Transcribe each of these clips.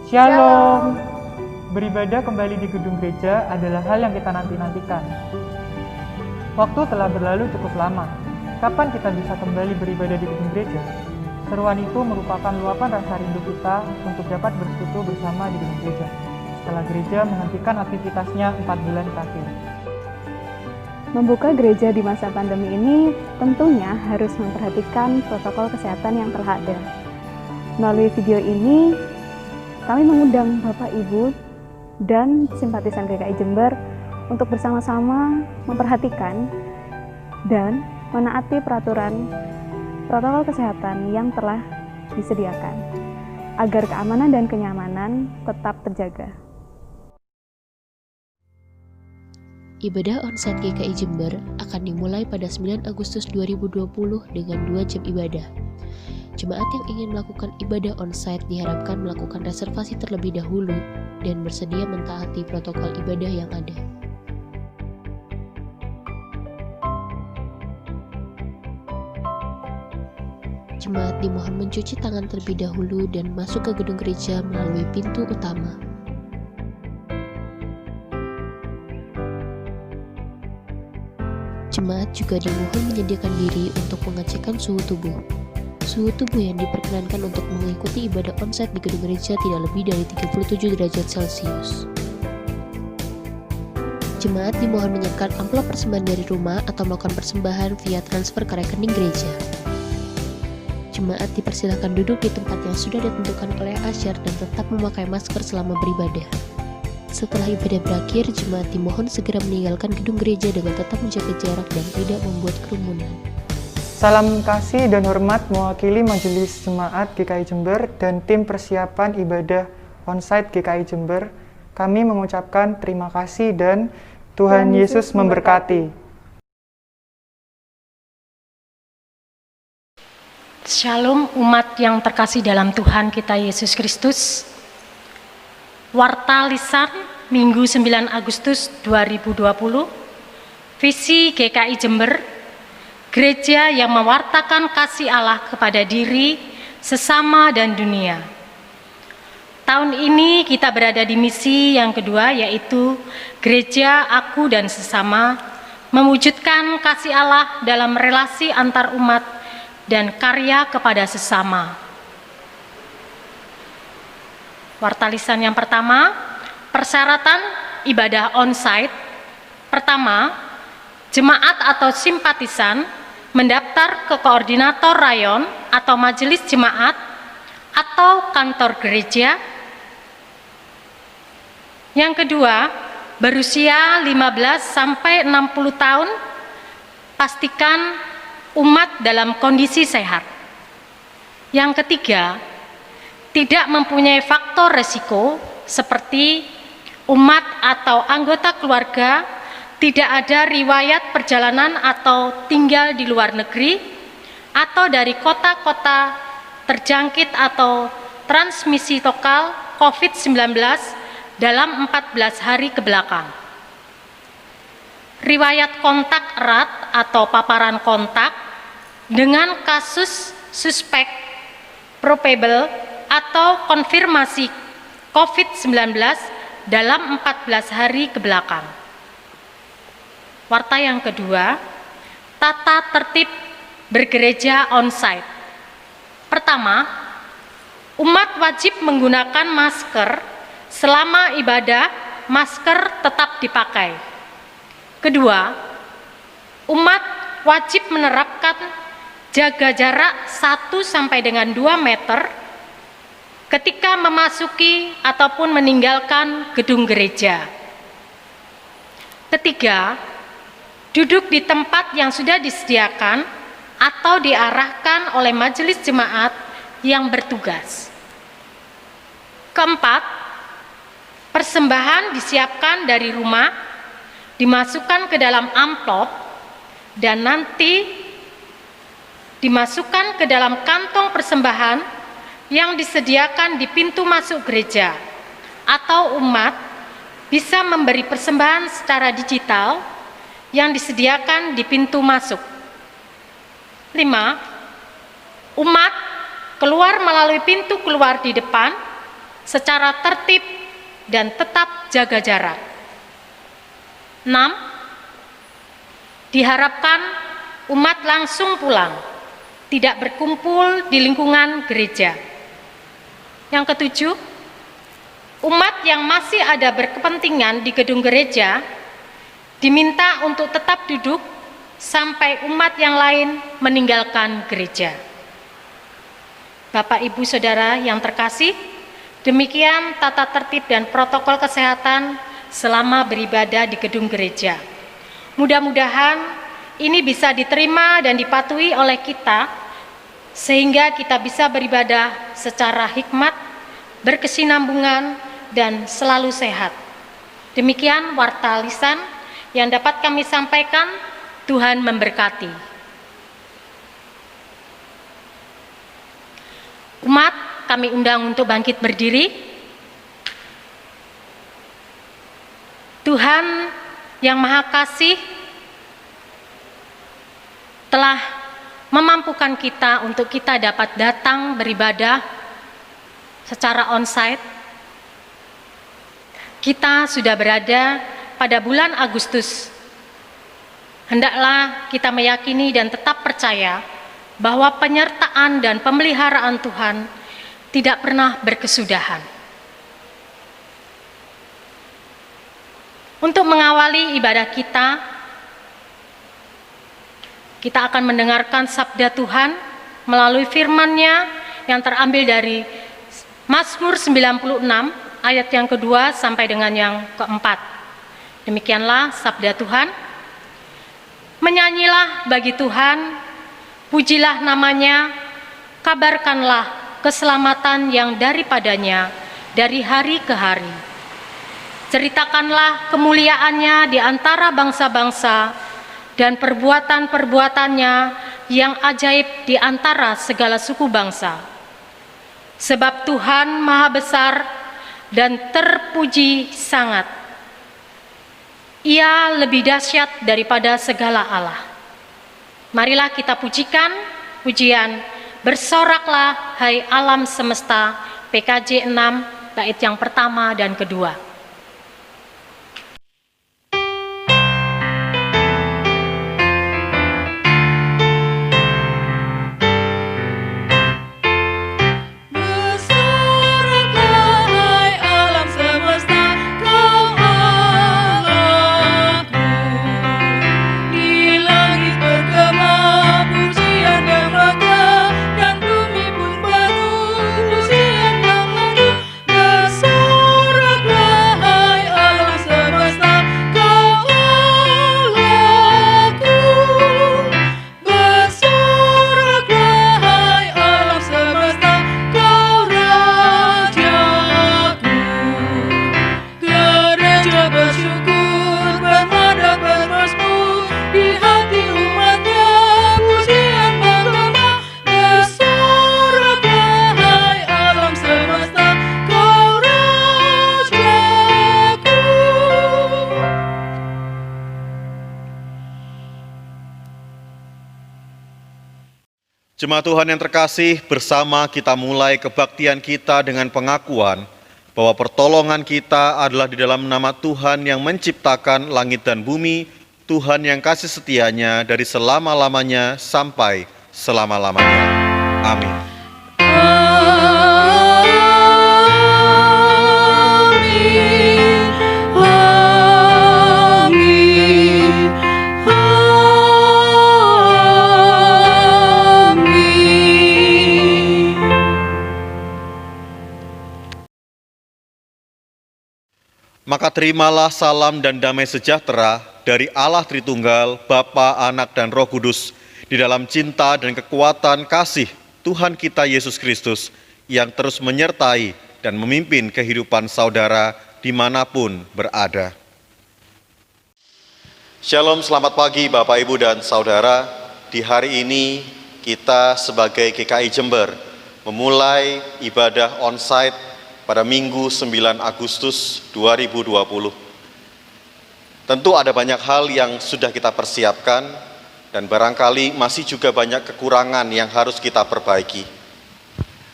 Shalom. Beribadah kembali di gedung gereja adalah hal yang kita nanti-nantikan. Waktu telah berlalu cukup lama. Kapan kita bisa kembali beribadah di gedung gereja? Seruan itu merupakan luapan rasa rindu kita untuk dapat bersekutu bersama di gedung gereja setelah gereja menghentikan aktivitasnya 4 bulan terakhir. Membuka gereja di masa pandemi ini tentunya harus memperhatikan protokol kesehatan yang telah ada. Melalui video ini, kami mengundang Bapak, Ibu, dan simpatisan GKI Jember untuk bersama-sama memperhatikan dan menaati peraturan protokol kesehatan yang telah disediakan, agar keamanan dan kenyamanan tetap terjaga. Ibadah onsite GKI Jember akan dimulai pada 9 Agustus 2020 dengan 2 jam ibadah. Jemaat yang ingin melakukan ibadah onsite diharapkan melakukan reservasi terlebih dahulu dan bersedia mentaati protokol ibadah yang ada. Jemaat dimohon mencuci tangan terlebih dahulu dan masuk ke gedung gereja melalui pintu utama. Jemaat juga dimohon menyediakan diri untuk pengecekan suhu tubuh. Suhu tubuh yang diperkenankan untuk mengikuti ibadah onsite di gedung gereja tidak lebih dari 37 derajat Celcius. Jemaat dimohon menyiapkan amplop persembahan dari rumah atau melakukan persembahan via transfer ke rekening gereja. Jemaat dipersilakan duduk di tempat yang sudah ditentukan oleh asyar dan tetap memakai masker selama beribadah. Setelah ibadah berakhir, jemaat dimohon segera meninggalkan gedung gereja dengan tetap menjaga jarak dan tidak membuat kerumunan. Salam kasih dan hormat mewakili Majelis Jemaat GKI Jember dan tim persiapan ibadah onsite GKI Jember. Kami mengucapkan terima kasih dan Tuhan Yesus memberkati. Shalom umat yang terkasih dalam Tuhan kita Yesus Kristus. Warta Lisan Minggu 9 Agustus 2020. Visi GKI Jember, gereja yang mewartakan kasih Allah kepada diri, sesama, dan dunia. Tahun ini kita berada di misi yang kedua, yaitu gereja, aku, dan sesama, mewujudkan kasih Allah dalam relasi antar umat dan karya kepada sesama. Warta lisan yang pertama, persyaratan ibadah onsite. Pertama, jemaat atau simpatisan mendaftar ke koordinator rayon atau majelis jemaat atau kantor gereja. Yang kedua, berusia 15 sampai 60 tahun, pastikan umat dalam kondisi sehat. Yang ketiga, tidak mempunyai faktor resiko seperti umat atau anggota keluarga tidak ada riwayat perjalanan atau tinggal di luar negeri atau dari kota-kota terjangkit atau transmisi lokal COVID-19 dalam 14 hari kebelakang. Riwayat kontak erat atau paparan kontak dengan kasus suspek, probable, atau konfirmasi COVID-19 dalam 14 hari kebelakang. Warta yang kedua, tata tertib bergereja onsite. Pertama, umat wajib menggunakan masker selama ibadah, masker tetap dipakai. Kedua, umat wajib menerapkan jaga jarak 1 sampai dengan 2 meter ketika memasuki ataupun meninggalkan gedung gereja. Ketiga, duduk di tempat yang sudah disediakan atau diarahkan oleh majelis jemaat yang bertugas. Keempat, persembahan disiapkan dari rumah, dimasukkan ke dalam amplop, dan nanti dimasukkan ke dalam kantong persembahan yang disediakan di pintu masuk gereja, atau umat bisa memberi persembahan secara digital yang disediakan di pintu masuk. 5. Umat keluar melalui pintu keluar di depan secara tertib dan tetap jaga jarak. 6. Diharapkan umat langsung pulang, tidak berkumpul di lingkungan gereja. Yang ketujuh, umat yang masih ada berkepentingan di gedung gereja diminta untuk tetap duduk sampai umat yang lain meninggalkan gereja. Bapak, Ibu, Saudara yang terkasih, demikian tata tertib dan protokol kesehatan selama beribadah di gedung gereja. Mudah-mudahan ini bisa diterima dan dipatuhi oleh kita, sehingga kita bisa beribadah secara hikmat, berkesinambungan, dan selalu sehat. Demikian warta lisan yang dapat kami sampaikan. Tuhan memberkati. Umat, kami undang untuk bangkit berdiri. Tuhan yang Maha Kasih telah memampukan kita untuk kita dapat datang beribadah secara onsite. Kita sudah berada pada bulan Agustus. Hendaklah kita meyakini dan tetap percaya bahwa penyertaan dan pemeliharaan Tuhan tidak pernah berkesudahan. Untuk mengawali ibadah kita akan mendengarkan sabda Tuhan melalui firman-Nya yang terambil dari Mazmur 96 ayat yang kedua sampai dengan yang keempat. Demikianlah sabda Tuhan. Menyanyilah bagi Tuhan, pujilah namanya, kabarkanlah keselamatan yang daripadanya dari hari ke hari. Ceritakanlah kemuliaannya di antara bangsa-bangsa dan perbuatan-perbuatannya yang ajaib di antara segala suku bangsa. Sebab Tuhan Maha Besar dan terpuji sangat. Ia lebih dahsyat daripada segala Allah. Marilah kita pujikan pujian Bersoraklah Hai Alam Semesta, PKJ 6 bait yang pertama dan kedua. Jemaat Tuhan yang terkasih, bersama kita mulai kebaktian kita dengan pengakuan bahwa pertolongan kita adalah di dalam nama Tuhan yang menciptakan langit dan bumi, Tuhan yang kasih setianya dari selama-lamanya sampai selama-lamanya. Amin. Maka terimalah salam dan damai sejahtera dari Allah Tritunggal, Bapa, Anak, dan Roh Kudus, di dalam cinta dan kekuatan kasih Tuhan kita Yesus Kristus, yang terus menyertai dan memimpin kehidupan saudara dimanapun berada. Shalom, selamat pagi Bapak, Ibu, dan Saudara. Di hari ini kita sebagai GKI Jember memulai ibadah onsite pada Minggu 9 Agustus 2020. Tentu ada banyak hal yang sudah kita persiapkan dan barangkali masih juga banyak kekurangan yang harus kita perbaiki.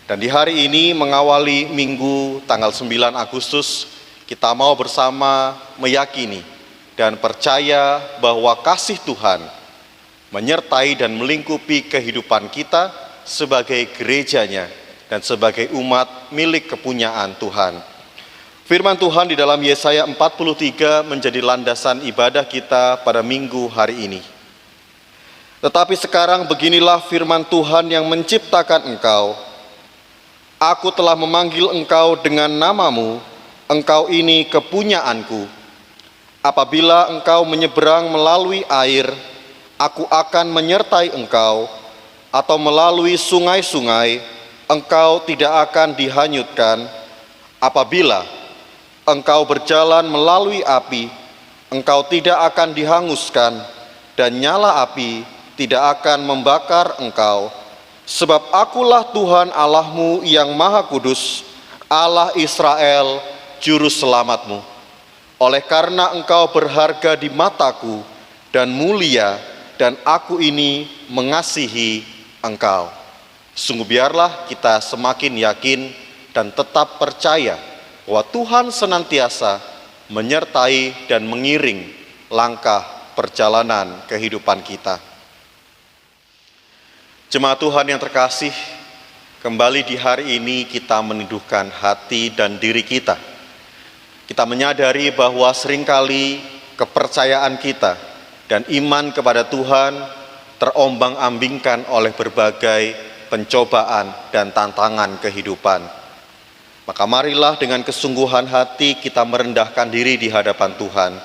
Dan di hari ini mengawali Minggu tanggal 9 Agustus, kita mau bersama meyakini dan percaya bahwa kasih Tuhan menyertai dan melingkupi kehidupan kita sebagai gerejanya dan sebagai umat milik kepunyaan Tuhan. Firman Tuhan di dalam Yesaya 43 menjadi landasan ibadah kita pada Minggu hari ini. Tetapi sekarang beginilah firman Tuhan yang menciptakan engkau. Aku telah memanggil engkau dengan namamu, engkau ini kepunyaanku. Apabila engkau menyeberang melalui air, aku akan menyertai engkau, atau melalui sungai-sungai, engkau tidak akan dihanyutkan. Apabila engkau berjalan melalui api, engkau tidak akan dihanguskan, dan nyala api tidak akan membakar engkau. Sebab akulah Tuhan Allahmu yang Maha Kudus, Allah Israel, Juru Selamatmu. Oleh karena engkau berharga di mataku dan mulia, dan aku ini mengasihi engkau. Sungguh biarlah kita semakin yakin dan tetap percaya bahwa Tuhan senantiasa menyertai dan mengiring langkah perjalanan kehidupan kita. Jemaat Tuhan yang terkasih, kembali di hari ini kita meneduhkan hati dan diri kita. Kita menyadari bahwa seringkali kepercayaan kita dan iman kepada Tuhan terombang-ambingkan oleh berbagai pencobaan dan tantangan kehidupan. Maka marilah dengan kesungguhan hati kita merendahkan diri di hadapan Tuhan.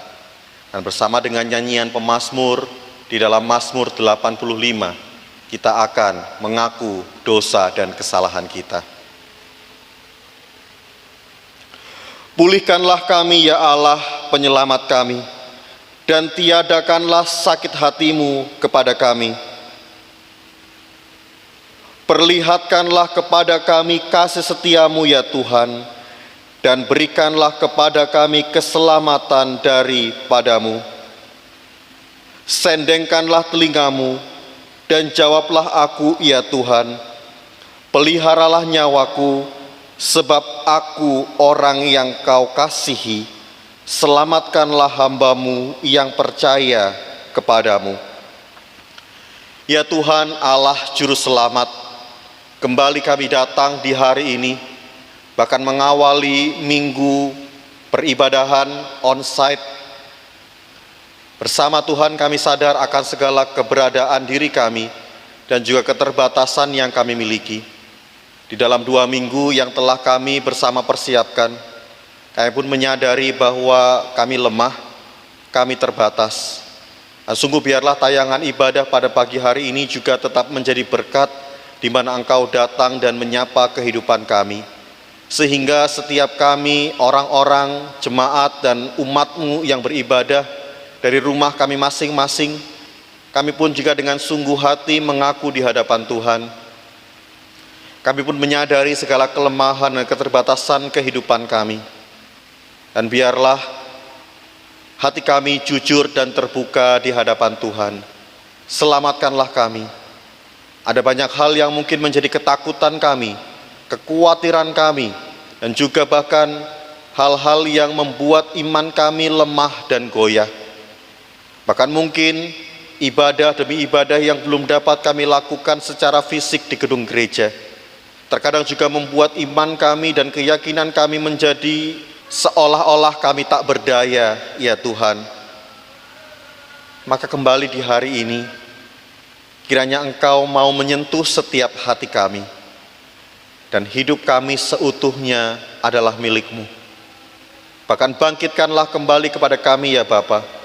Dan bersama dengan nyanyian pemazmur di dalam Mazmur 85, kita akan mengaku dosa dan kesalahan kita. Pulihkanlah kami ya Allah penyelamat kami, dan tiadakanlah sakit hatimu kepada kami. Perlihatkanlah kepada kami kasih setiamu ya Tuhan, dan berikanlah kepada kami keselamatan daripadamu. Sendengkanlah telingamu, dan jawablah aku ya Tuhan. Peliharalah nyawaku, sebab aku orang yang kau kasihi. Selamatkanlah hambamu yang percaya kepadamu. Ya Tuhan Allah Juru Selamat, kembali kami datang di hari ini, bahkan mengawali minggu peribadahan on-site. Bersama Tuhan kami sadar akan segala keberadaan diri kami dan juga keterbatasan yang kami miliki. Di dalam 2 minggu yang telah kami bersama persiapkan, kami pun menyadari bahwa kami lemah, kami terbatas. Dan sungguh biarlah tayangan ibadah pada pagi hari ini juga tetap menjadi berkat di mana Engkau datang dan menyapa kehidupan kami. Sehingga setiap kami, orang-orang, jemaat dan umat-Mu yang beribadah dari rumah kami masing-masing, kami pun juga dengan sungguh hati mengaku di hadapan Tuhan. Kami pun menyadari segala kelemahan dan keterbatasan kehidupan kami. Dan biarlah hati kami jujur dan terbuka di hadapan Tuhan. Selamatkanlah kami. Ada banyak hal yang mungkin menjadi ketakutan kami, kekhawatiran kami, dan juga bahkan hal-hal yang membuat iman kami lemah dan goyah. Bahkan mungkin ibadah demi ibadah yang belum dapat kami lakukan secara fisik di gedung gereja, terkadang juga membuat iman kami dan keyakinan kami menjadi seolah-olah kami tak berdaya, ya Tuhan. Maka kembali di hari ini, kiranya Engkau mau menyentuh setiap hati kami, dan hidup kami seutuhnya adalah milik-Mu. Bahkan bangkitkanlah kembali kepada kami ya Bapa,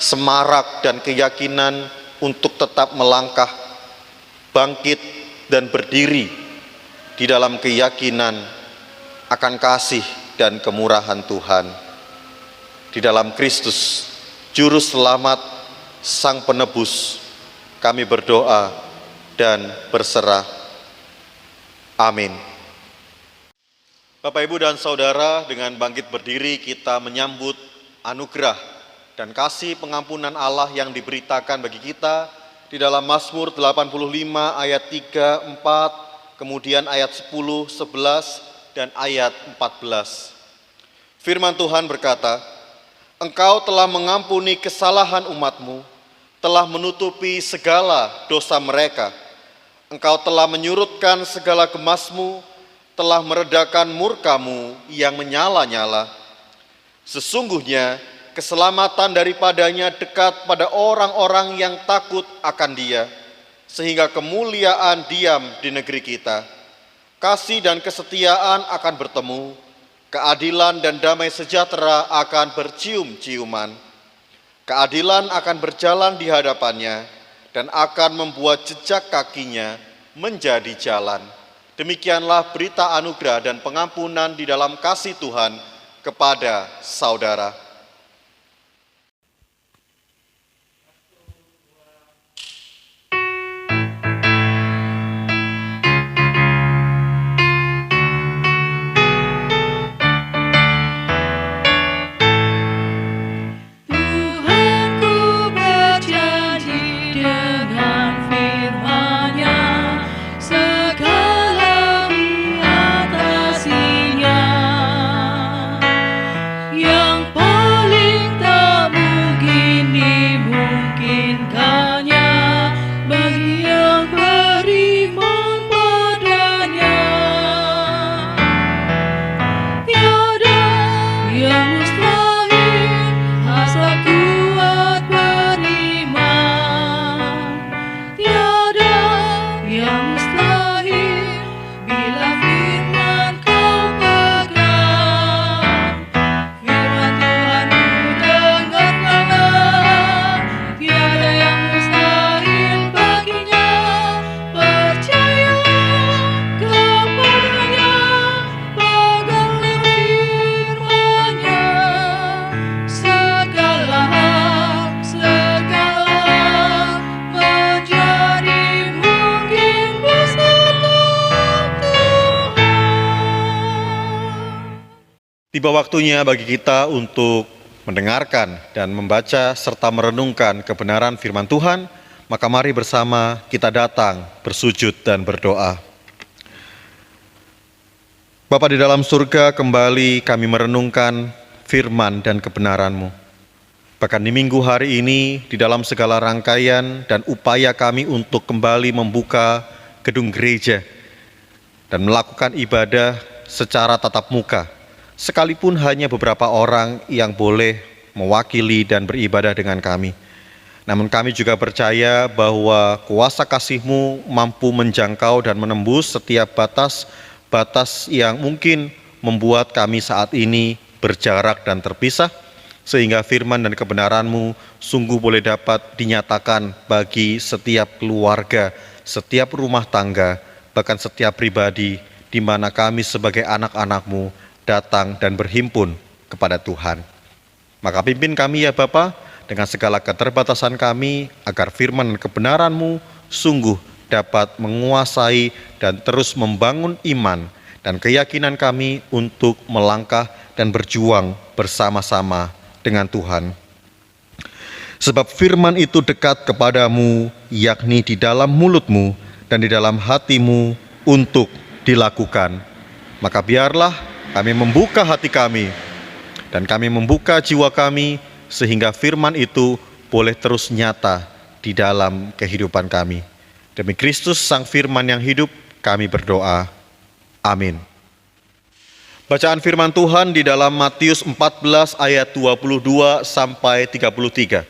semarak dan keyakinan untuk tetap melangkah, bangkit dan berdiri di dalam keyakinan akan kasih dan kemurahan Tuhan. Di dalam Kristus, Juru Selamat, Sang Penebus, kami berdoa dan berserah. Amin. Bapak, Ibu, dan Saudara, dengan bangkit berdiri kita menyambut anugerah dan kasih pengampunan Allah yang diberitakan bagi kita di dalam Mazmur 85 ayat 3, 4, kemudian ayat 10, 11, dan ayat 14. Firman Tuhan berkata, "Engkau telah mengampuni kesalahan umatmu, telah menutupi segala dosa mereka. Engkau telah menyurutkan segala gemasmu, telah meredakan murkamu yang menyala-nyala. Sesungguhnya keselamatan daripadanya dekat pada orang-orang yang takut akan Dia, sehingga kemuliaan diam di negeri kita. Kasih dan kesetiaan akan bertemu, keadilan dan damai sejahtera akan bercium-ciuman. Keadilan akan berjalan di hadapannya dan akan membuat jejak kakinya menjadi jalan." Demikianlah berita anugerah dan pengampunan di dalam kasih Tuhan kepada saudara. Tiba waktunya bagi kita untuk mendengarkan dan membaca serta merenungkan kebenaran firman Tuhan, maka mari bersama kita datang, bersujud dan berdoa. Bapa di dalam surga, kembali kami merenungkan firman dan kebenaran-Mu. Bahkan di minggu hari ini, di dalam segala rangkaian dan upaya kami untuk kembali membuka gedung gereja dan melakukan ibadah secara tatap muka, sekalipun hanya beberapa orang yang boleh mewakili dan beribadah dengan kami. Namun kami juga percaya bahwa kuasa kasih-Mu mampu menjangkau dan menembus setiap batas yang mungkin membuat kami saat ini berjarak dan terpisah, sehingga firman dan kebenaran-Mu sungguh boleh dapat dinyatakan bagi setiap keluarga, setiap rumah tangga, bahkan setiap pribadi, di mana kami sebagai anak-anak-Mu datang dan berhimpun kepada Tuhan. Maka pimpin kami ya Bapa, dengan segala keterbatasan kami, agar firman dan kebenaran-Mu sungguh dapat menguasai dan terus membangun iman dan keyakinan kami untuk melangkah dan berjuang bersama-sama dengan Tuhan. Sebab firman itu dekat kepadamu, yakni di dalam mulut-Mu dan di dalam hati-Mu untuk dilakukan. Maka biarlah kami membuka hati kami dan kami membuka jiwa kami, sehingga firman itu boleh terus nyata di dalam kehidupan kami. Demi Kristus Sang Firman yang hidup, kami berdoa. Amin. Bacaan firman Tuhan di dalam Matius 14 ayat 22 sampai 33.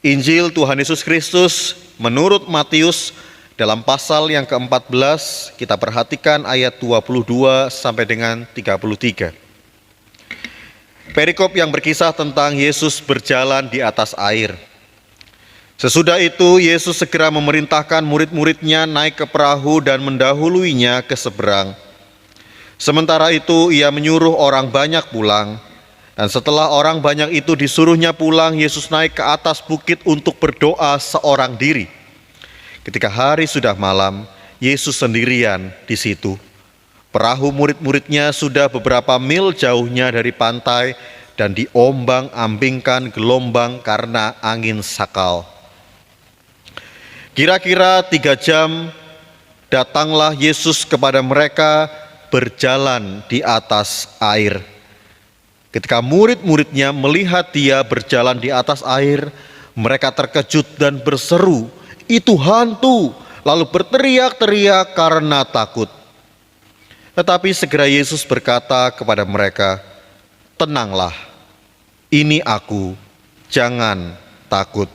Injil Tuhan Yesus Kristus menurut Matius dalam pasal yang ke-14, kita perhatikan ayat 22 sampai dengan 33. Perikop yang berkisah tentang Yesus berjalan di atas air. Sesudah itu, Yesus segera memerintahkan murid-muridnya naik ke perahu dan mendahuluinya ke seberang. Sementara itu, ia menyuruh orang banyak pulang. Dan setelah orang banyak itu disuruhnya pulang, Yesus naik ke atas bukit untuk berdoa seorang diri. Ketika hari sudah malam, Yesus sendirian di situ. Perahu murid-muridnya sudah beberapa mil jauhnya dari pantai dan diombang-ambingkan gelombang karena angin sakal. Kira-kira 3 jam datanglah Yesus kepada mereka berjalan di atas air. Ketika murid-muridnya melihat dia berjalan di atas air, mereka terkejut dan berseru, "Itu hantu!" Lalu berteriak-teriak karena takut. Tetapi segera Yesus berkata kepada mereka, "Tenanglah, ini aku, jangan takut."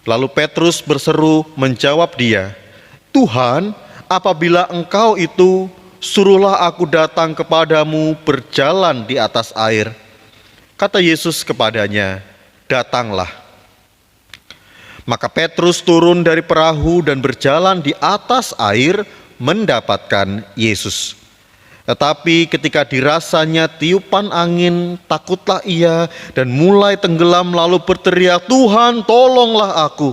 Lalu Petrus berseru menjawab dia, "Tuhan, apabila Engkau itu, suruhlah aku datang kepadamu berjalan di atas air." Kata Yesus kepadanya, "Datanglah." Maka Petrus turun dari perahu dan berjalan di atas air mendapatkan Yesus. Tetapi ketika dirasanya tiupan angin, takutlah ia dan mulai tenggelam lalu berteriak, "Tuhan, tolonglah aku."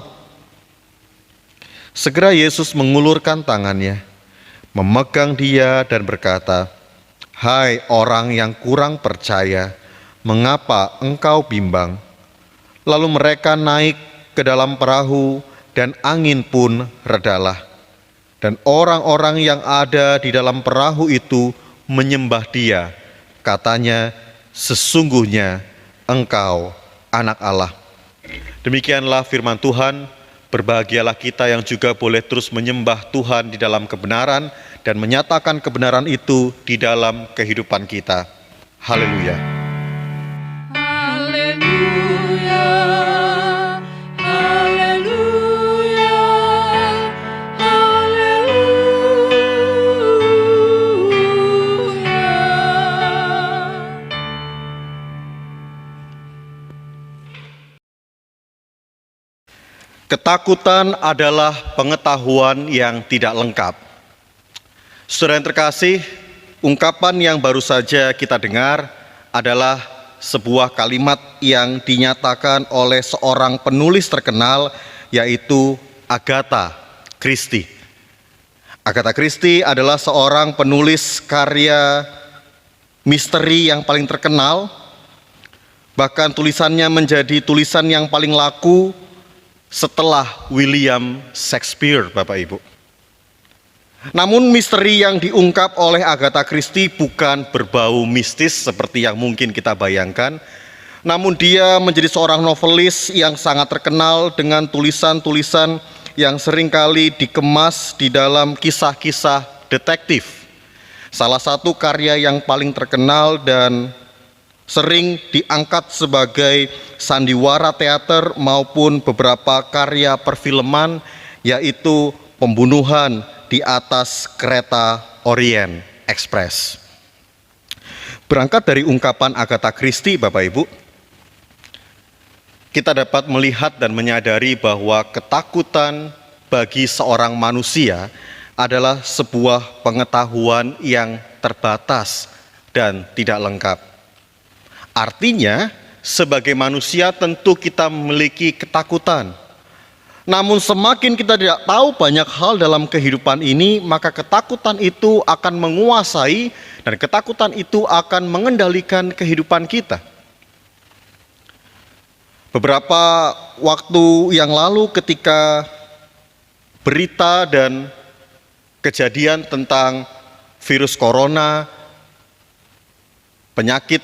Segera Yesus mengulurkan tangannya, memegang dia dan berkata, "Hai orang yang kurang percaya, mengapa engkau bimbang?" Lalu mereka naik ke dalam perahu dan angin pun redalah. Dan orang-orang yang ada di dalam perahu itu menyembah dia. Katanya, "Sesungguhnya Engkau Anak Allah." Demikianlah firman Tuhan. Berbahagialah kita yang juga boleh terus menyembah Tuhan di dalam kebenaran dan menyatakan kebenaran itu di dalam kehidupan kita. Haleluya. Haleluya. Ketakutan adalah pengetahuan yang tidak lengkap. Saudara yang terkasih, ungkapan yang baru saja kita dengar adalah sebuah kalimat yang dinyatakan oleh seorang penulis terkenal, yaitu Agatha Christie. Agatha Christie adalah seorang penulis karya misteri yang paling terkenal, bahkan tulisannya menjadi tulisan yang paling laku setelah William Shakespeare, Bapak Ibu. Namun misteri yang diungkap oleh Agatha Christie bukan berbau mistis seperti yang mungkin kita bayangkan. Namun dia menjadi seorang novelis yang sangat terkenal dengan tulisan-tulisan yang seringkali dikemas di dalam kisah-kisah detektif. Salah satu karya yang paling terkenal dan sering diangkat sebagai sandiwara teater maupun beberapa karya perfilman, yaitu Pembunuhan di Atas Kereta Orient Express. Berangkat dari ungkapan Agatha Christie, Bapak Ibu, kita dapat melihat dan menyadari bahwa ketakutan bagi seorang manusia adalah sebuah pengetahuan yang terbatas dan tidak lengkap. Artinya, sebagai manusia tentu kita memiliki ketakutan. Namun semakin kita tidak tahu banyak hal dalam kehidupan ini, maka ketakutan itu akan menguasai dan ketakutan itu akan mengendalikan kehidupan kita. Beberapa waktu yang lalu ketika berita dan kejadian tentang virus corona, penyakit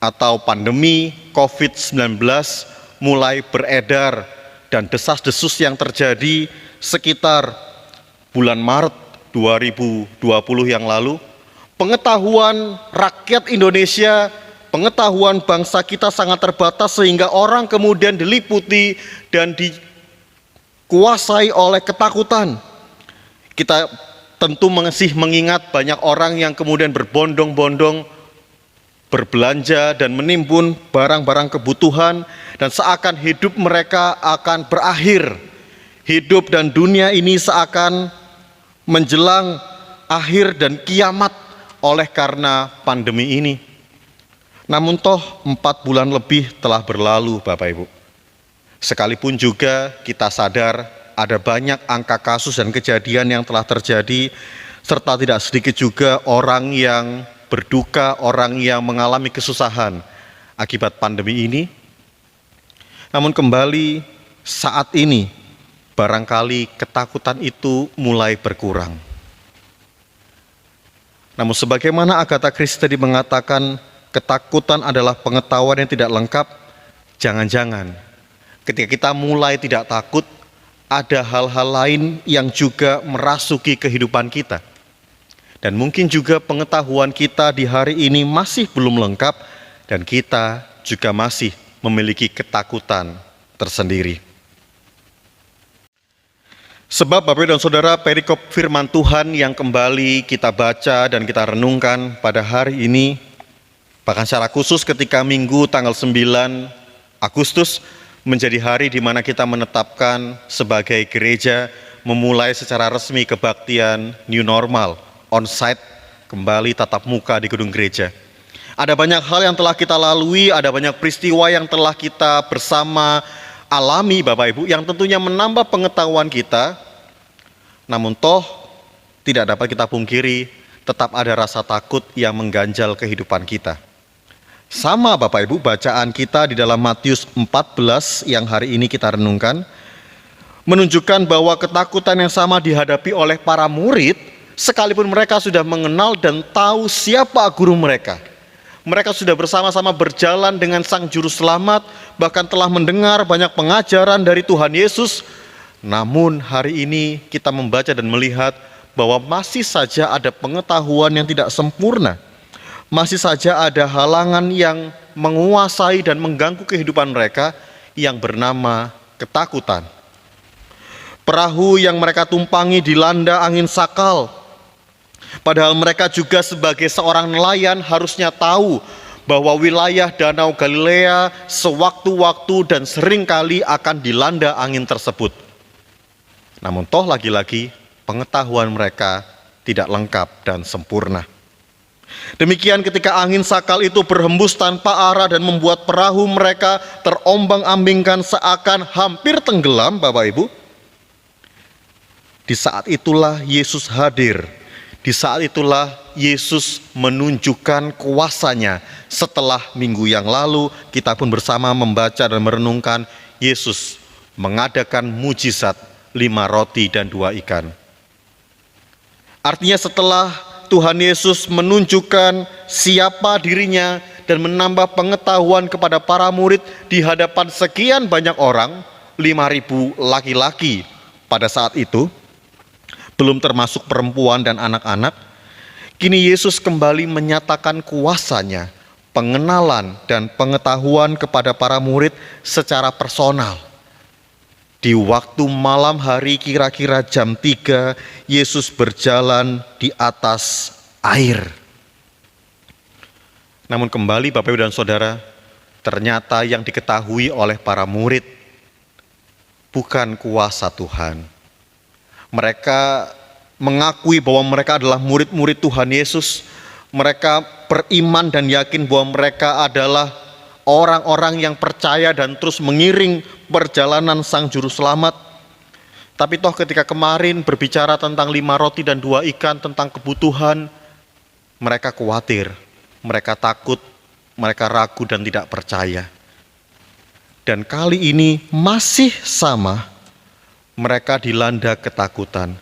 atau pandemi COVID-19 mulai beredar dan desas-desus yang terjadi sekitar bulan Maret 2020 yang lalu, pengetahuan rakyat Indonesia, pengetahuan bangsa kita sangat terbatas sehingga orang kemudian diliputi dan dikuasai oleh ketakutan. Kita tentu masih mengingat banyak orang yang kemudian berbondong-bondong berbelanja dan menimbun barang-barang kebutuhan, dan seakan hidup mereka akan berakhir. Hidup dan dunia ini seakan menjelang akhir dan kiamat oleh karena pandemi ini. Namun toh 4 bulan lebih telah berlalu, Bapak Ibu. Sekalipun juga kita sadar ada banyak angka kasus dan kejadian yang telah terjadi, serta tidak sedikit juga orang yang berduka, orang yang mengalami kesusahan akibat pandemi ini. Namun kembali saat ini barangkali ketakutan itu mulai berkurang. Namun sebagaimana Agatha Christie tadi mengatakan, ketakutan adalah pengetahuan yang tidak lengkap. Jangan-jangan ketika kita mulai tidak takut, ada hal-hal lain yang juga merasuki kehidupan kita. Dan mungkin juga pengetahuan kita di hari ini masih belum lengkap, dan kita juga masih memiliki ketakutan tersendiri. Sebab Bapak dan Saudara, perikop firman Tuhan yang kembali kita baca dan kita renungkan pada hari ini, bahkan secara khusus ketika Minggu tanggal 9 Agustus menjadi hari di mana kita menetapkan sebagai gereja memulai secara resmi kebaktian new normal, on-site, kembali tatap muka di gedung gereja. Ada banyak hal yang telah kita lalui, ada banyak peristiwa yang telah kita bersama alami Bapak Ibu, yang tentunya menambah pengetahuan kita. Namun toh tidak dapat kita pungkiri, tetap ada rasa takut yang mengganjal kehidupan kita. Sama Bapak Ibu, bacaan kita di dalam Matius 14 yang hari ini kita renungkan menunjukkan bahwa ketakutan yang sama dihadapi oleh para murid, sekalipun mereka sudah mengenal dan tahu siapa guru mereka. Mereka sudah bersama-sama berjalan dengan Sang Juru Selamat, bahkan telah mendengar banyak pengajaran dari Tuhan Yesus. Namun hari ini kita membaca dan melihat bahwa masih saja ada pengetahuan yang tidak sempurna. Masih saja ada halangan yang menguasai dan mengganggu kehidupan mereka yang bernama ketakutan. Perahu yang mereka tumpangi dilanda angin sakal. Padahal mereka juga sebagai seorang nelayan harusnya tahu bahwa wilayah Danau Galilea sewaktu-waktu dan seringkali akan dilanda angin tersebut. Namun toh lagi-lagi pengetahuan mereka tidak lengkap dan sempurna. Demikian ketika angin sakal itu berhembus tanpa arah dan membuat perahu mereka terombang-ambingkan seakan hampir tenggelam, Bapak Ibu. Di saat itulah Yesus hadir. Di saat itulah Yesus menunjukkan kuasanya. Setelah minggu yang lalu kita pun bersama membaca dan merenungkan Yesus mengadakan mujizat 5 roti dan 2 ikan. Artinya setelah Tuhan Yesus menunjukkan siapa dirinya dan menambah pengetahuan kepada para murid di hadapan sekian banyak orang, 5.000 laki-laki pada saat itu, belum termasuk perempuan dan anak-anak. Kini Yesus kembali menyatakan kuasanya, pengenalan dan pengetahuan kepada para murid secara personal. Di waktu malam hari kira-kira jam 3, Yesus berjalan di atas air. Namun kembali Bapak Ibu dan Saudara, ternyata yang diketahui oleh para murid bukan kuasa Tuhan. Mereka mengakui bahwa mereka adalah murid-murid Tuhan Yesus. Mereka beriman dan yakin bahwa mereka adalah orang-orang yang percaya dan terus mengiring perjalanan Sang Juru Selamat. Tapi toh ketika kemarin berbicara tentang 5 roti dan 2 ikan, tentang kebutuhan, mereka khawatir, mereka takut, mereka ragu dan tidak percaya. Dan kali ini masih sama, mereka dilanda ketakutan.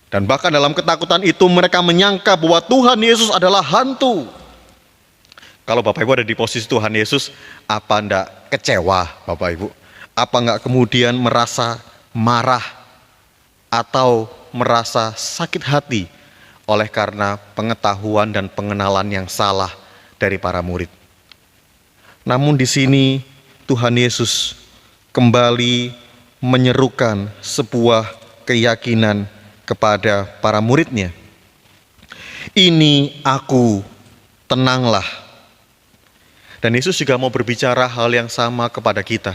Dan bahkan dalam ketakutan itu mereka menyangka bahwa Tuhan Yesus adalah hantu. Kalau Bapak Ibu ada di posisi Tuhan Yesus, apa enggak kecewa Bapak Ibu? Apa enggak kemudian merasa marah atau merasa sakit hati oleh karena pengetahuan dan pengenalan yang salah dari para murid? Namun di sini Tuhan Yesus kembali menyerukan sebuah keyakinan kepada para muridnya. Ini aku, tenanglah. Dan Yesus juga mau berbicara hal yang sama kepada kita.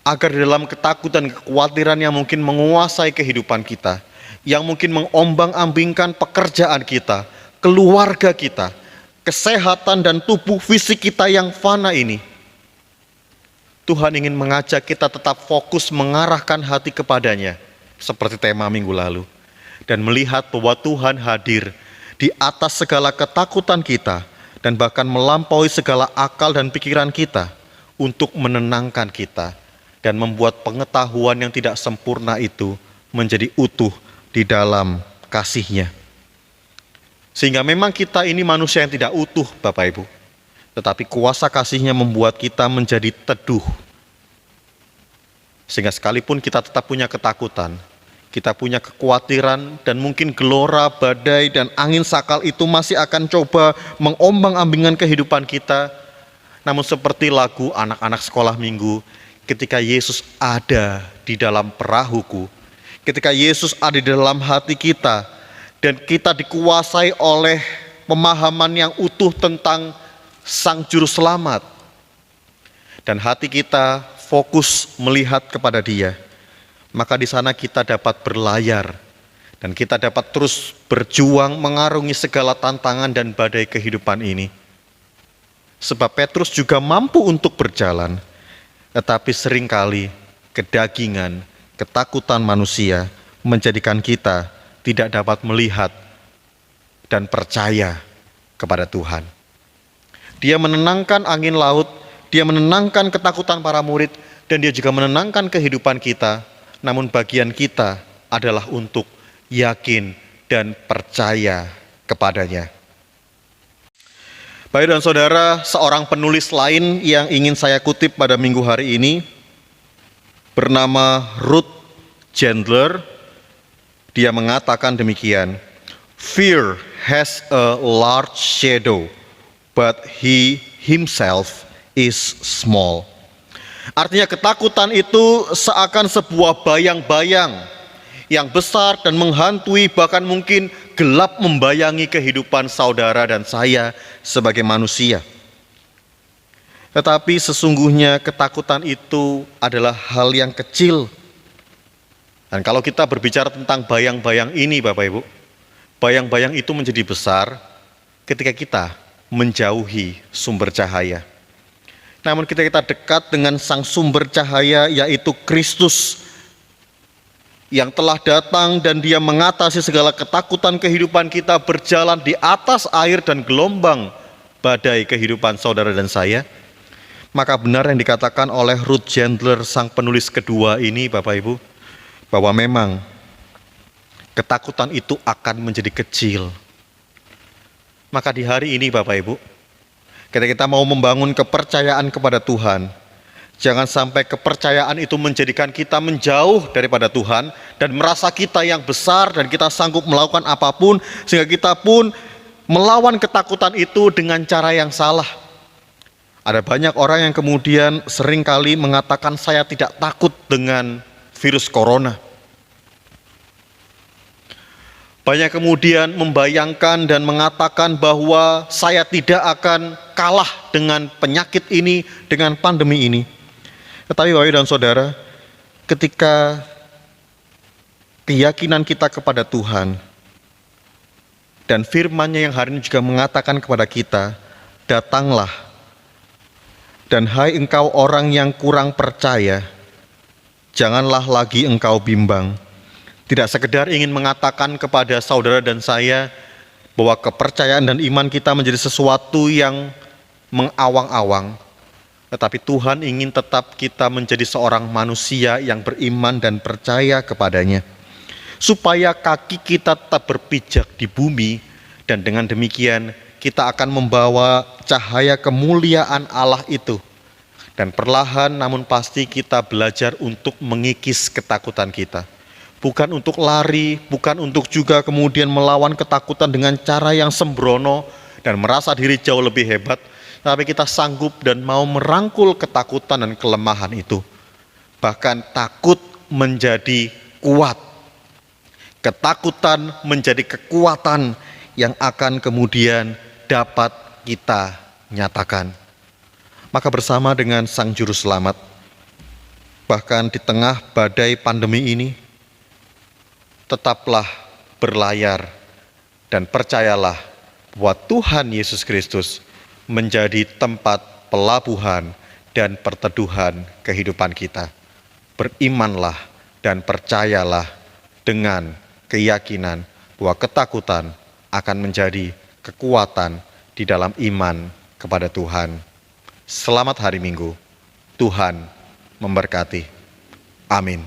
Agar dalam ketakutan, kekhawatiran yang mungkin menguasai kehidupan kita, yang mungkin mengombang-ambingkan pekerjaan kita, keluarga kita, kesehatan dan tubuh fisik kita yang fana ini, Tuhan ingin mengajak kita tetap fokus mengarahkan hati kepadanya, seperti tema minggu lalu, dan melihat bahwa Tuhan hadir di atas segala ketakutan kita, dan bahkan melampaui segala akal dan pikiran kita untuk menenangkan kita dan membuat pengetahuan yang tidak sempurna itu menjadi utuh di dalam kasih-Nya. Sehingga memang kita ini manusia yang tidak utuh, Bapak Ibu. Tetapi kuasa kasih-Nya membuat kita menjadi teduh. Sehingga sekalipun kita tetap punya ketakutan, kita punya kekhawatiran, dan mungkin gelora, badai, dan angin sakal itu masih akan coba mengombang-ambingkan kehidupan kita. Namun seperti lagu anak-anak sekolah minggu, ketika Yesus ada di dalam perahuku, ketika Yesus ada di dalam hati kita, dan kita dikuasai oleh pemahaman yang utuh tentang Sang Juru Selamat, dan hati kita fokus melihat kepada Dia, maka di sana kita dapat berlayar, dan kita dapat terus berjuang mengarungi segala tantangan dan badai kehidupan ini. Sebab Petrus juga mampu untuk berjalan, tetapi seringkali kedagingan, ketakutan manusia menjadikan kita tidak dapat melihat dan percaya kepada Tuhan. Dia menenangkan angin laut, Dia menenangkan ketakutan para murid, dan Dia juga menenangkan kehidupan kita. Namun bagian kita adalah untuk yakin dan percaya kepadanya. Bapak dan saudara, seorang penulis lain yang ingin saya kutip pada minggu hari ini bernama Ruth Chandler. Dia mengatakan demikian, "Fear has a large shadow, but he himself is small." Artinya ketakutan itu seakan sebuah bayang-bayang yang besar dan menghantui, bahkan mungkin gelap membayangi kehidupan saudara dan saya sebagai manusia. Tetapi sesungguhnya ketakutan itu adalah hal yang kecil. Dan kalau kita berbicara tentang bayang-bayang ini, Bapak Ibu, bayang-bayang itu menjadi besar ketika kita menjauhi sumber cahaya. Namun ketika kita dekat dengan sang sumber cahaya, yaitu Kristus, yang telah datang dan Dia mengatasi segala ketakutan kehidupan kita, berjalan di atas air dan gelombang badai kehidupan saudara dan saya, maka benar yang dikatakan oleh Ruth Chandler, sang penulis kedua ini, Bapak Ibu, bahwa memang ketakutan itu akan menjadi kecil. Maka di hari ini, Bapak Ibu, ketika kita mau membangun kepercayaan kepada Tuhan, jangan sampai kepercayaan itu menjadikan kita menjauh daripada Tuhan dan merasa kita yang besar dan kita sanggup melakukan apapun, sehingga kita pun melawan ketakutan itu dengan cara yang salah. Ada banyak orang yang kemudian seringkali mengatakan, saya tidak takut dengan virus corona. Banyak kemudian membayangkan dan mengatakan bahwa saya tidak akan kalah dengan penyakit ini, dengan pandemi ini. Tetapi Bapak dan Saudara, ketika keyakinan kita kepada Tuhan dan firman-Nya yang hari ini juga mengatakan kepada kita, datanglah, dan hai engkau orang yang kurang percaya, janganlah lagi engkau bimbang. Tidak sekedar ingin mengatakan kepada saudara dan saya bahwa kepercayaan dan iman kita menjadi sesuatu yang mengawang-awang, tetapi Tuhan ingin tetap kita menjadi seorang manusia yang beriman dan percaya kepadanya, supaya kaki kita tetap berpijak di bumi, dan dengan demikian kita akan membawa cahaya kemuliaan Allah itu. Dan perlahan namun pasti kita belajar untuk mengikis ketakutan kita. Bukan untuk lari, bukan untuk juga kemudian melawan ketakutan dengan cara yang sembrono dan merasa diri jauh lebih hebat, tapi kita sanggup dan mau merangkul ketakutan dan kelemahan itu. Bahkan takut menjadi kuat. Ketakutan menjadi kekuatan yang akan kemudian dapat kita nyatakan. Maka bersama dengan Sang Juru Selamat, bahkan di tengah badai pandemi ini, tetaplah berlayar dan percayalah bahwa Tuhan Yesus Kristus menjadi tempat pelabuhan dan perteduhan kehidupan kita. Berimanlah dan percayalah dengan keyakinan bahwa ketakutan akan menjadi kekuatan di dalam iman kepada Tuhan. Selamat hari Minggu. Tuhan memberkati. Amin.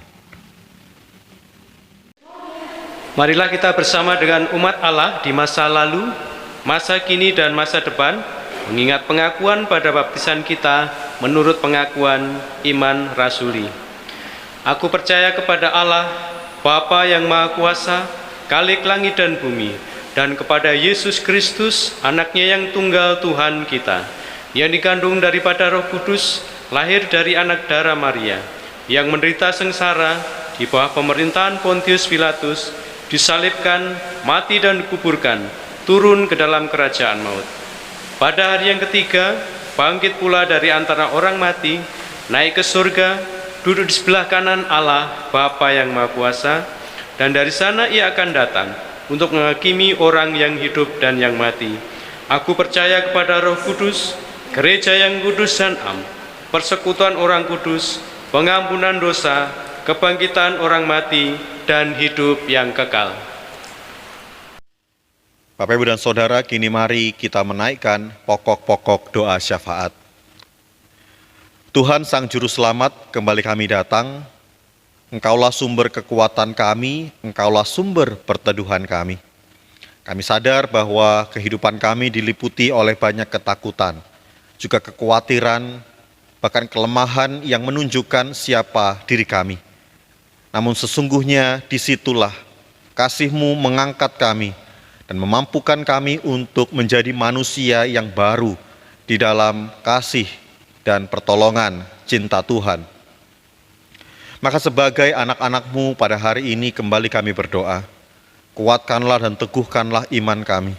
Marilah kita bersama dengan umat Allah di masa lalu, masa kini dan masa depan, mengingat pengakuan pada baptisan kita menurut pengakuan iman rasuli. Aku percaya kepada Allah, Bapa yang Maha Kuasa, Khalik langit dan bumi, dan kepada Yesus Kristus, anaknya yang tunggal Tuhan kita, yang dikandung daripada Roh Kudus, lahir dari anak darah Maria, yang menderita sengsara di bawah pemerintahan Pontius Pilatus, disalibkan, mati dan dikuburkan, turun ke dalam kerajaan maut. Pada hari yang ketiga, bangkit pula dari antara orang mati, naik ke surga, duduk di sebelah kanan Allah, Bapa yang Maha Kuasa, dan dari sana ia akan datang untuk menghakimi orang yang hidup dan yang mati. Aku percaya kepada Roh Kudus, gereja yang kudus dan am, persekutuan orang kudus, pengampunan dosa, kebangkitan orang mati, dan hidup yang kekal. Bapak, Ibu, dan Saudara, kini mari kita menaikkan pokok-pokok doa syafaat. Tuhan Sang Juru Selamat, kembali kami datang. Engkaulah sumber kekuatan kami, Engkaulah sumber perteduhan kami. Kami sadar bahwa kehidupan kami diliputi oleh banyak ketakutan, juga kekhawatiran, bahkan kelemahan yang menunjukkan siapa diri kami. Namun sesungguhnya disitulah kasih-Mu mengangkat kami dan memampukan kami untuk menjadi manusia yang baru di dalam kasih dan pertolongan cinta Tuhan. Maka sebagai anak-anak-Mu pada hari ini kembali kami berdoa, kuatkanlah dan teguhkanlah iman kami,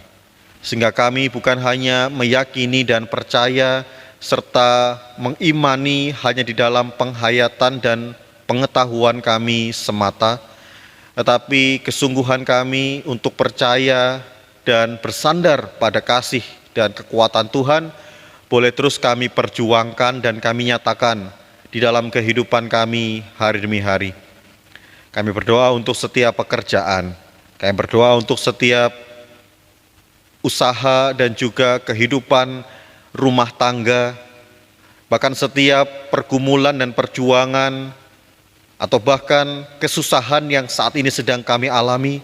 sehingga kami bukan hanya meyakini dan percaya serta mengimani hanya di dalam penghayatan dan pengetahuan kami semata, tetapi kesungguhan kami untuk percaya dan bersandar pada kasih dan kekuatan Tuhan boleh terus kami perjuangkan dan kami nyatakan di dalam kehidupan kami hari demi hari. Kami berdoa untuk setiap pekerjaan, kami berdoa untuk setiap usaha dan juga kehidupan rumah tangga, bahkan setiap pergumulan dan perjuangan atau bahkan kesusahan yang saat ini sedang kami alami,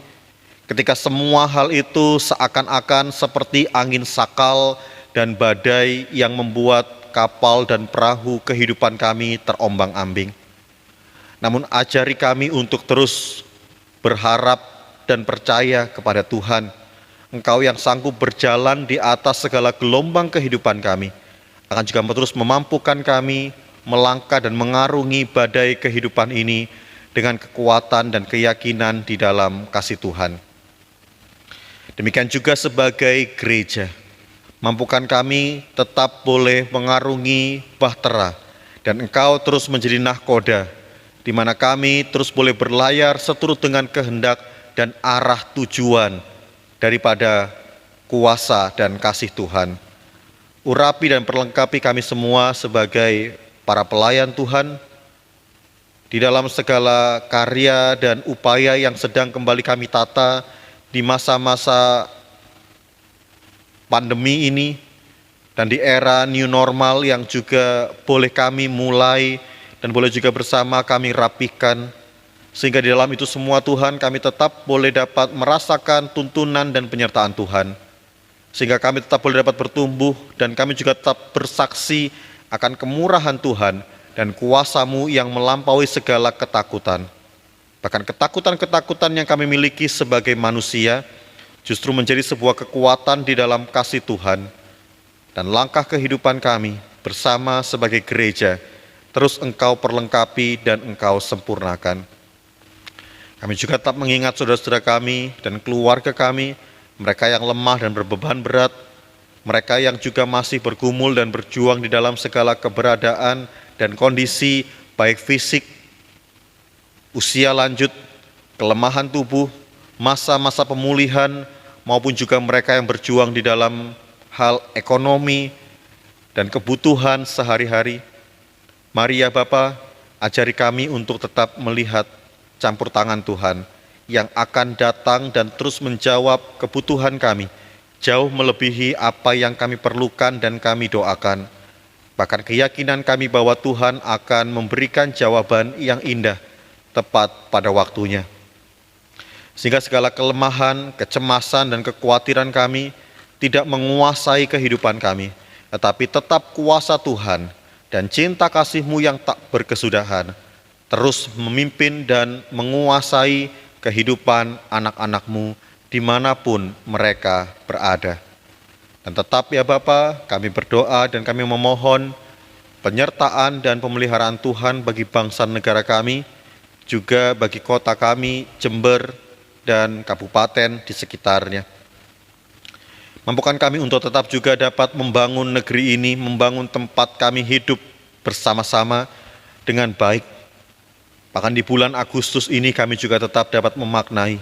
ketika semua hal itu seakan-akan seperti angin sakal dan badai yang membuat kapal dan perahu kehidupan kami terombang-ambing. Namun ajari kami untuk terus berharap dan percaya kepada Tuhan, Engkau yang sanggup berjalan di atas segala gelombang kehidupan kami, akan juga terus memampukan kami melangkah dan mengarungi badai kehidupan ini dengan kekuatan dan keyakinan di dalam kasih Tuhan. Demikian juga sebagai gereja, mampukan kami tetap boleh mengarungi bahtera dan Engkau terus menjadi nahkoda, di mana kami terus boleh berlayar seturut dengan kehendak dan arah tujuan daripada kuasa dan kasih Tuhan. Urapi dan perlengkapi kami semua sebagai para pelayan Tuhan di dalam segala karya dan upaya yang sedang kembali kami tata di masa-masa pandemi ini dan di era new normal yang juga boleh kami mulai dan boleh juga bersama kami rapihkan, sehingga di dalam itu semua Tuhan kami tetap boleh dapat merasakan tuntunan dan penyertaan Tuhan, sehingga kami tetap boleh dapat bertumbuh dan kami juga tetap bersaksi akan kemurahan Tuhan dan kuasa-Mu yang melampaui segala ketakutan. Bahkan ketakutan-ketakutan yang kami miliki sebagai manusia justru menjadi sebuah kekuatan di dalam kasih Tuhan. Dan langkah kehidupan kami bersama sebagai gereja terus Engkau perlengkapi dan Engkau sempurnakan. Kami juga tetap mengingat saudara-saudara kami dan keluarga kami, mereka yang lemah dan berbeban berat, mereka yang juga masih bergumul dan berjuang di dalam segala keberadaan dan kondisi baik fisik, usia lanjut, kelemahan tubuh, masa-masa pemulihan, maupun juga mereka yang berjuang di dalam hal ekonomi dan kebutuhan sehari-hari. Mari ya Bapa, ajari kami untuk tetap melihat campur tangan Tuhan yang akan datang dan terus menjawab kebutuhan kami, jauh melebihi apa yang kami perlukan dan kami doakan. Bahkan keyakinan kami bahwa Tuhan akan memberikan jawaban yang indah tepat pada waktunya. Sehingga segala kelemahan, kecemasan, dan kekhawatiran kami tidak menguasai kehidupan kami, tetapi tetap kuasa Tuhan dan cinta kasih-Mu yang tak berkesudahan terus memimpin dan menguasai kehidupan anak-anak-Mu dimanapun mereka berada. Dan tetap ya Bapa, kami berdoa dan kami memohon penyertaan dan pemeliharaan Tuhan bagi bangsa negara kami, juga bagi kota kami, Jember, dan kabupaten di sekitarnya. Mampukan kami untuk tetap juga dapat membangun negeri ini, membangun tempat kami hidup bersama-sama dengan baik. Bahkan di bulan Agustus ini kami juga tetap dapat memaknai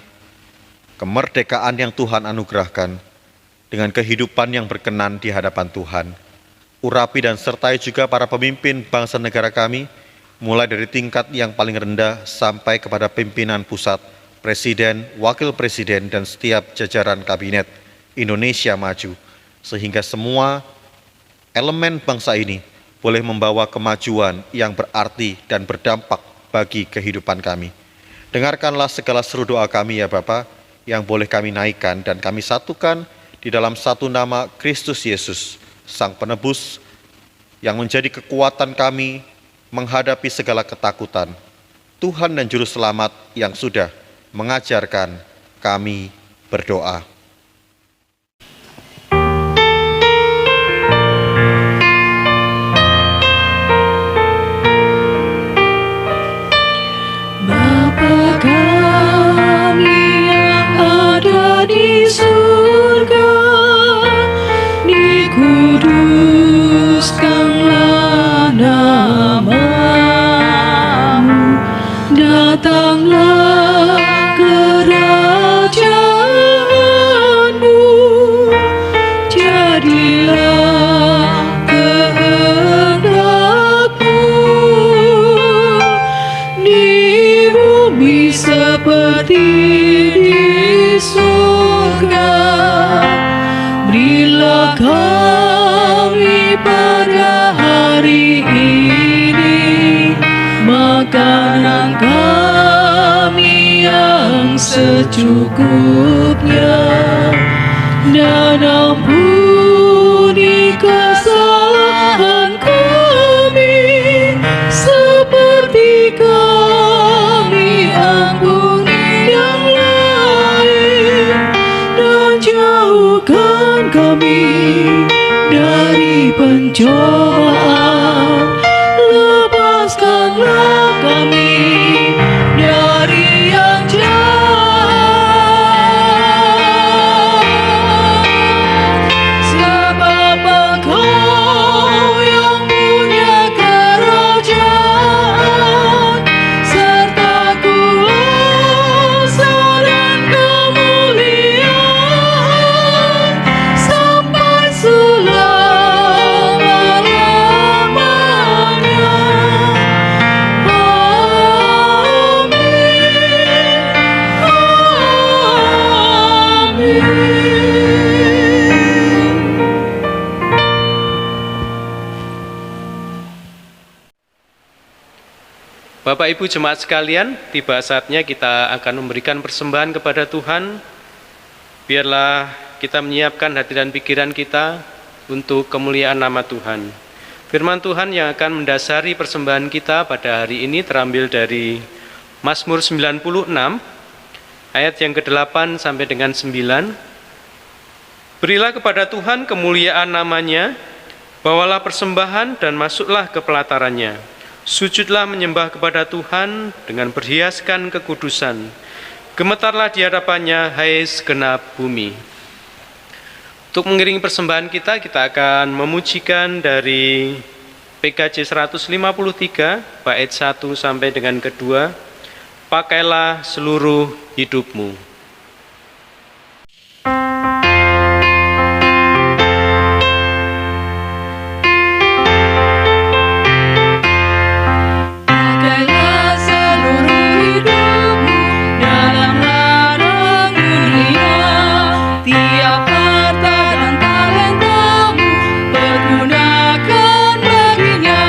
kemerdekaan yang Tuhan anugerahkan dengan kehidupan yang berkenan di hadapan Tuhan. Urapi dan sertai juga para pemimpin bangsa negara kami, mulai dari tingkat yang paling rendah sampai kepada pimpinan pusat, presiden, wakil presiden, dan setiap jajaran kabinet Indonesia Maju, sehingga semua elemen bangsa ini boleh membawa kemajuan yang berarti dan berdampak bagi kehidupan kami. Dengarkanlah segala seru doa kami ya Bapa, yang boleh kami naikkan dan kami satukan di dalam satu nama Kristus Yesus, Sang Penebus, yang menjadi kekuatan kami menghadapi segala ketakutan. Tuhan dan Juru Selamat yang sudah mengajarkan kami berdoa. Bapa kami yang ada di surga, dikuduskanlah nama-Mu, datanglah kerajaan-Mu, jadilah kehendak-Mu di bumi seperti di surga. Berilah kami pada hari ini makanan kami yang secukupnya, dan ampuni kesalahan kami seperti kami ampuni yang lain, dan jauhkan kami dari pencobaan, lepaskanlah kami dari yang jahat, sebab Engkau yang punya kerajaan serta kuasa dan kemuliaan sampai selama-lamanya. Amin. Bapak Ibu jemaat sekalian, tiba saatnya kita akan memberikan persembahan kepada Tuhan. Biarlah kita menyiapkan hati dan pikiran kita untuk kemuliaan nama Tuhan. Firman Tuhan yang akan mendasari persembahan kita pada hari ini terambil dari Mazmur 96, ayat yang ke-8 sampai dengan 9. Berilah kepada Tuhan kemuliaan namanya, bawalah persembahan dan masuklah ke pelatarannya. Sujudlah menyembah kepada Tuhan dengan berhiaskan kekudusan. Gemetarlah di hadapannya, hai segenap bumi. Untuk mengiringi persembahan kita akan memujikan dari PKJ 153, bait 1 sampai dengan kedua. Pakailah seluruh hidupmu. Pakailah seluruh hidupmu dalam ladang dunia, tiap harta dan talentamu pergunakan baginya.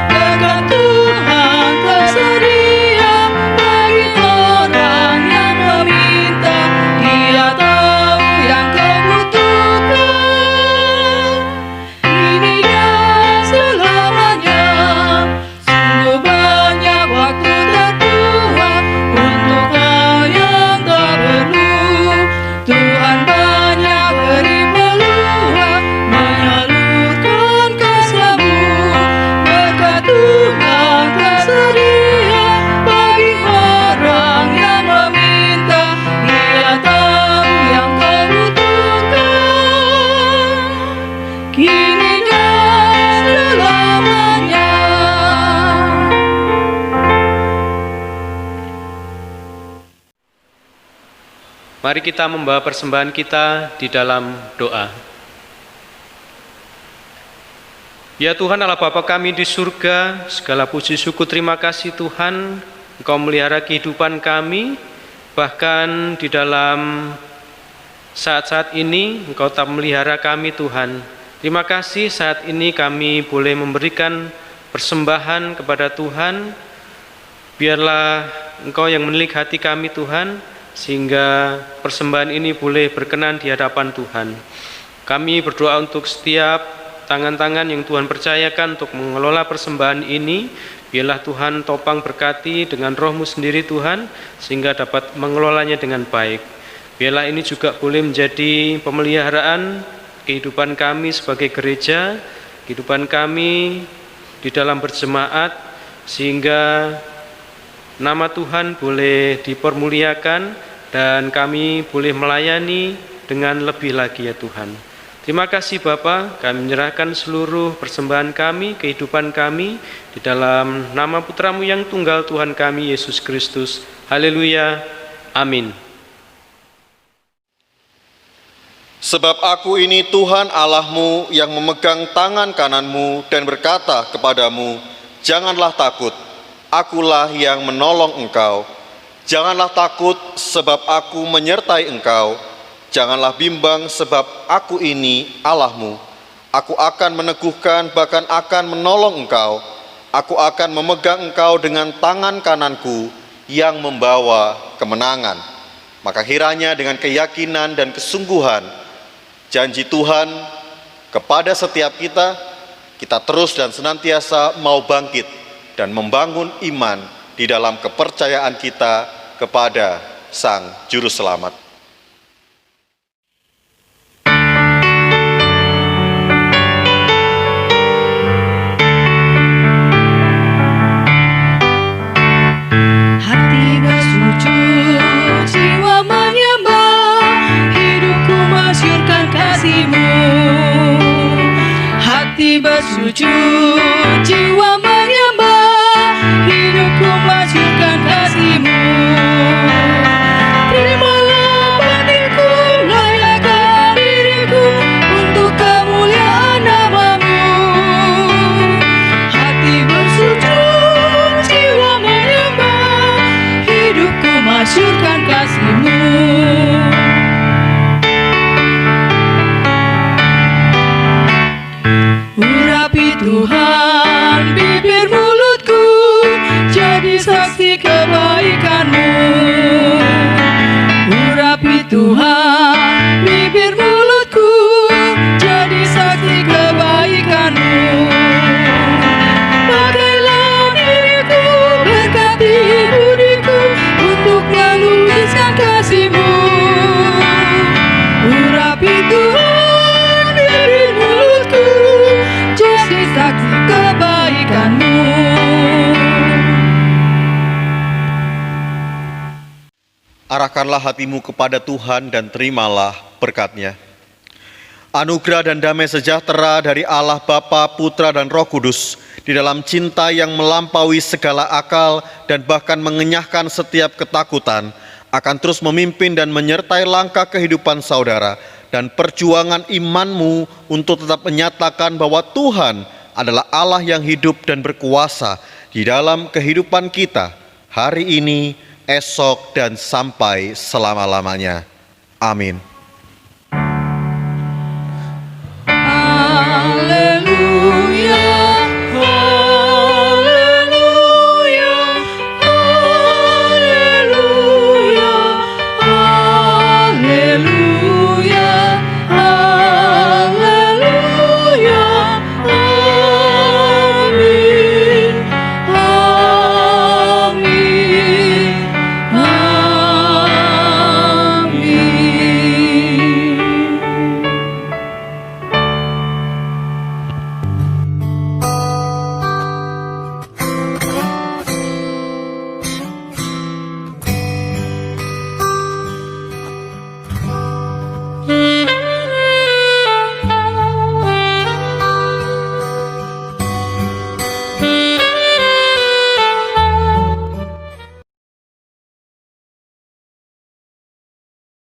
Dekat Tuhan tersedia Mari kita membawa persembahan kita di dalam doa. Ya Tuhan Allah Bapa kami di surga, segala puji syukur terima kasih Tuhan, Engkau melihara kehidupan kami, bahkan di dalam saat-saat ini Engkau tak melihara kami Tuhan. Terima kasih saat ini kami boleh memberikan persembahan kepada Tuhan. Biarlah Engkau yang menilik hati kami Tuhan, sehingga persembahan ini boleh berkenan di hadapan Tuhan. Kami berdoa untuk setiap tangan-tangan yang Tuhan percayakan untuk mengelola persembahan ini. Biarlah Tuhan topang berkati dengan roh-Mu sendiri Tuhan, sehingga dapat mengelolanya dengan baik. Biarlah ini juga boleh menjadi pemeliharaan kehidupan kami sebagai gereja, kehidupan kami di dalam berjemaat, sehingga nama Tuhan boleh dipermuliakan dan kami boleh melayani dengan lebih lagi ya Tuhan. Terima kasih Bapa, kami menyerahkan seluruh persembahan kami, kehidupan kami di dalam nama Putra-Mu yang tunggal Tuhan kami Yesus Kristus. Haleluya. Amin. Sebab aku ini Tuhan Allahmu yang memegang tangan kananmu dan berkata kepadamu, janganlah takut, akulah yang menolong engkau. Janganlah takut sebab aku menyertai engkau. Janganlah bimbang sebab aku ini Allahmu. Aku akan meneguhkan bahkan akan menolong engkau. Aku akan memegang engkau dengan tangan kananku yang membawa kemenangan. Maka kiranya dengan keyakinan dan kesungguhan janji Tuhan kepada setiap kita terus dan senantiasa mau bangkit dan membangun iman di dalam kepercayaan kita kepada Sang Juru Selamat. Hati bersujud, jiwa menyembah, hidupku masyurkan kasih-Mu. Hati bersujud, jiwa menyembah, hidupku masyurkan kasih-Mu. Terimalah batinku, layakkan diriku untuk kemuliaan nama-Mu. Hati bersujud, jiwa menyembah, hidupku masyurkan kasih-Mu. Urapi Tuhan bibir mulutku, jadi saksi kebaikan-Mu. Urapi Tuhan bibir mulutku, jadi saksi kebaikan-Mu. Pakailah diriku, berkati budiku, untuk meluiskan kasih-Mu. Urapi Tuhan bibir mulutku, jadi saksi kebaikan-Mu. Arahkanlah hatimu kepada Tuhan dan terimalah berkat-Nya. Anugerah dan damai sejahtera dari Allah Bapa, Putra dan Roh Kudus di dalam cinta yang melampaui segala akal dan bahkan mengenyahkan setiap ketakutan akan terus memimpin dan menyertai langkah kehidupan saudara dan perjuangan imanmu untuk tetap menyatakan bahwa Tuhan adalah Allah yang hidup dan berkuasa di dalam kehidupan kita hari ini, esok, dan sampai selama-lamanya. Amin.